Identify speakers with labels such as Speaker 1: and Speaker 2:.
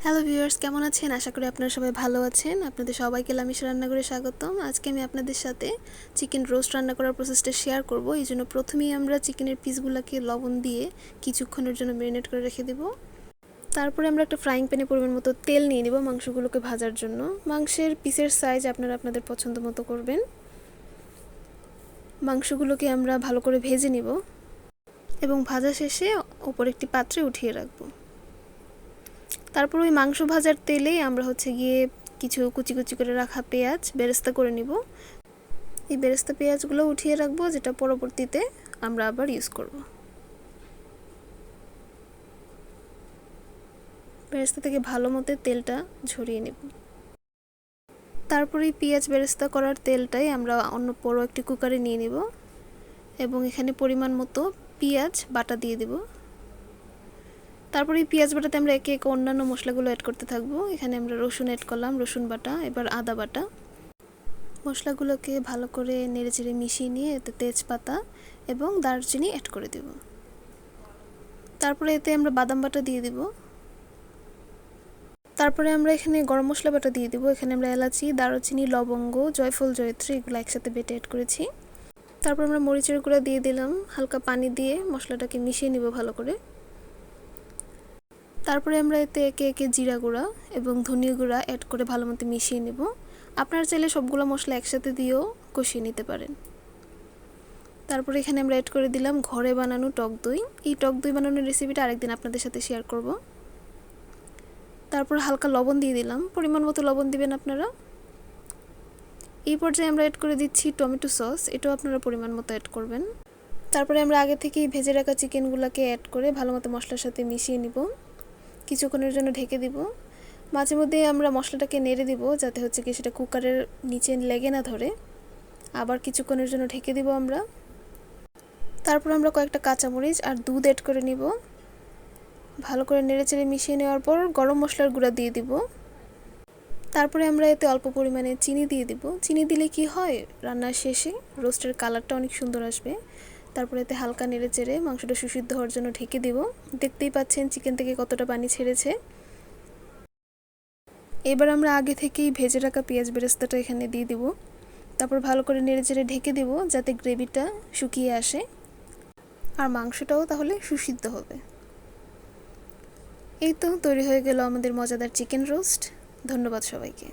Speaker 1: Hello viewers, কেমন আছেন? আশা করি আপনারা সবাই ভালো আছেন। আপনাদের সবাইকে লামিশা রান্নাঘরে স্বাগতম। আজকে আমি আপনাদের সাথে চিকেন রোস্ট রান্না করার প্রসেসটা শেয়ার করব। এই জন্য প্রথমেই আমরা চিকেনের পিসগুলোকে লবণ দিয়ে কিছুক্ষণের জন্য ম্যারিনেট করে রেখে দেব। তারপরে আমরা একটা ফ্রাইং প্যানে পরিমাণ মতো তেল নিয়ে নেব মাংসগুলোকে ভাজার জন্য। মাংসের পিসের সাইজ আপনারা আপনাদের পছন্দ মতো করবেন। মাংসগুলোকে আমরা ভালো করে ভেজে নিব এবং ভাজা শেষে ওপর একটি পাত্রে উঠিয়ে রাখবো। তারপর ওই মাংস ভাজার তেলেই আমরা গিয়ে কিছু কুচি কুচি করে রাখা পেঁয়াজ বেরেস্তা করে নিব। এই বেরেস্তা পেঁয়াজগুলো উঠিয়ে রাখবো, যেটা পরবর্তীতে আমরা আবার ইউজ করব। বেরেস্তা থেকে ভালো মতো তেলটা ঝরিয়ে নেব। তারপর এই পেঁয়াজ বেরেস্তা করার তেলটাই আমরা অন্য বড় একটি কুকারে নিয়ে নেব এবং এখানে পরিমাণ মতো পেঁয়াজ বাটা দিয়ে দেব। তারপর এই পেঁয়াজ বাটাতে আমরা একে একে অন্যান্য মশলাগুলো অ্যাড করতে থাকবো। এখানে আমরা রসুন অ্যাড করলাম, রসুন বাটা, এবার আদা বাটা। মশলাগুলোকে ভালো করে নেড়েচেড়ে মিশিয়ে নিয়ে এতে তেজপাতা এবং দারচিনি অ্যাড করে দেব। তারপরে এতে আমরা বাদাম বাটা দিয়ে দেব। তারপরে আমরা এখানে গরম মশলা বাটা দিয়ে দেব। এখানে আমরা এলাচি, দারচিনি, লবঙ্গ, জয়ফল, জয়ত্রী এগুলো একসাথে বেটে অ্যাড করেছি। তারপর আমরা মরিচের গুঁড়া দিয়ে দিলাম, হালকা পানি দিয়ে মশলাটাকে মিশিয়ে নিব ভালো করে। তারপরে আমরা এতে একে একে জিরা গুঁড়া এবং ধনিয়া গুঁড়া অ্যাড করে ভালো মতো মিশিয়ে নেব। আপনারা চাইলে সবগুলো মশলা একসাথে দিয়েও কষিয়ে নিতে পারেন। তারপরে এখানে আমরা অ্যাড করে দিলাম ঘরে বানানো টক দই। এই টক দই বানানোর রেসিপিটা আরেকদিন আপনাদের সাথে শেয়ার করব। তারপর হালকা লবণ দিয়ে দিলাম, পরিমাণ মতো লবণ দিবেন আপনারা। এই পর্যায়ে আমরা অ্যাড করে দিচ্ছি টমেটো সস, এটাও আপনারা পরিমাণ মতো অ্যাড করবেন। তারপরে আমরা আগে থেকেই ভেজে রাখা চিকেনগুলোকে অ্যাড করে ভালো মতো মশলার সাথে মিশিয়ে নিব। কিছুক্ষণের জন্য ঢেকে দিব। মাঝে মধ্যে আমরা মশলাটাকে নেড়ে দিব যাতে কি সেটা কুকারের নিচে লেগে না ধরে। আবার কিছুক্ষণের জন্য ঢেকে দিব আমরা। তারপর আমরা কয়েকটা কাঁচামরিচ আর দুধ অ্যাড করে নিব। ভালো করে নেড়েচেড়ে মিশিয়ে নেওয়ার পর গরম মশলার গুঁড়া দিয়ে দিব। তারপরে আমরা এতে অল্প পরিমাণে চিনি দিয়ে দিব। চিনি দিলে কি হয়, রান্নার শেষে রোস্টের কালারটা অনেক সুন্দর আসবে। তারপরে এতে হালকা নেড়েচেড়ে মাংসটা সুসিদ্ধ হওয়ার জন্য ঢেকে দিব। দেখতেই পাচ্ছেন চিকেন থেকে কতটা পানি ছেড়েছে। এবার আমরা আগে থেকেই ভেজে রাখা পেঁয়াজ বেরেস্তাটা এখানে দিয়ে দিব। তারপর ভালো করে নেড়েচেড়ে ঢেকে দিব যাতে গ্রেভিটা শুকিয়ে আসে আর মাংসটাও তাহলে সুসিদ্ধ হবে। এই তো তৈরি হয়ে গেল আমাদের মজাদার চিকেন রোস্ট। ধন্যবাদ সবাইকে।